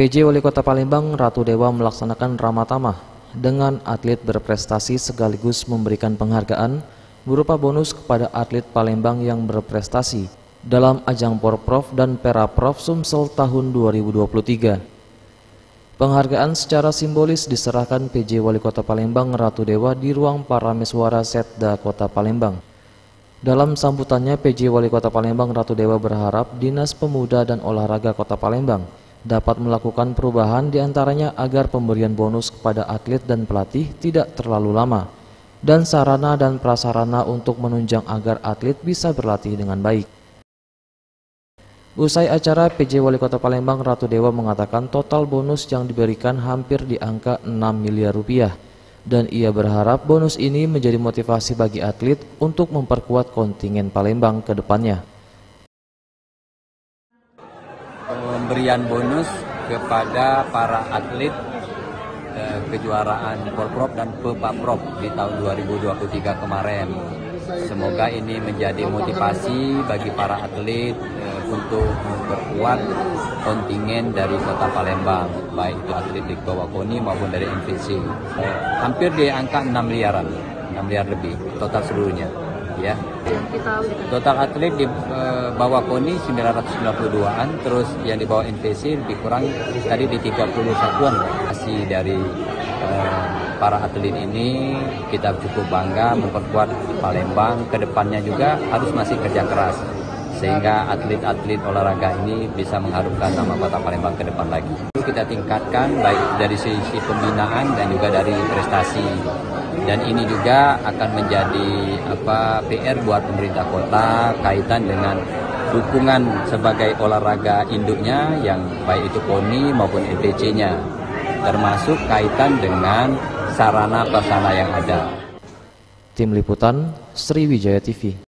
PJ Wali Kota Palembang Ratu Dewa melaksanakan Ramah Tamah dengan atlet berprestasi sekaligus memberikan penghargaan berupa bonus kepada atlet Palembang yang berprestasi dalam ajang Porprov dan Peraprov Sumsel tahun 2023. Penghargaan secara simbolis diserahkan PJ Wali Kota Palembang Ratu Dewa di ruang Parameswara Setda Kota Palembang. Dalam sambutannya, PJ Wali Kota Palembang Ratu Dewa berharap Dinas Pemuda dan Olahraga Kota Palembang dapat melakukan perubahan diantaranya agar pemberian bonus kepada atlet dan pelatih tidak terlalu lama dan sarana dan prasarana untuk menunjang agar atlet bisa berlatih dengan baik. Usai acara, PJ Wali Kota Palembang Ratu Dewa mengatakan total bonus yang diberikan hampir di angka 6 miliar rupiah dan ia berharap bonus ini menjadi motivasi bagi atlet untuk memperkuat kontingen Palembang ke depannya. Pemberian bonus kepada para atlet kejuaraan Porprov dan Pepaprov di tahun 2023 kemarin. Semoga ini menjadi motivasi bagi para atlet untuk memperkuat kontingen dari Kota Palembang, baik itu atlet di bawah KONI maupun dari MVC. Hampir di angka 6 miliar lebih total seluruhnya. Ya. Total atlet di bawah KONI 992-an, terus yang di bawah NPC lebih kurang tadi di 31-an. Masih dari para atlet ini kita cukup bangga memperkuat Palembang, kedepannya juga harus masih kerja keras sehingga atlet-atlet olahraga ini bisa mengharumkan nama Kota Palembang ke depan lagi. Kita tingkatkan baik dari sisi pembinaan dan juga dari prestasi. Dan ini juga akan menjadi PR buat pemerintah kota kaitan dengan dukungan sebagai olahraga induknya yang baik itu KONI maupun ETC-nya, termasuk kaitan dengan sarana prasarana yang ada. Tim Liputan Sriwijaya TV.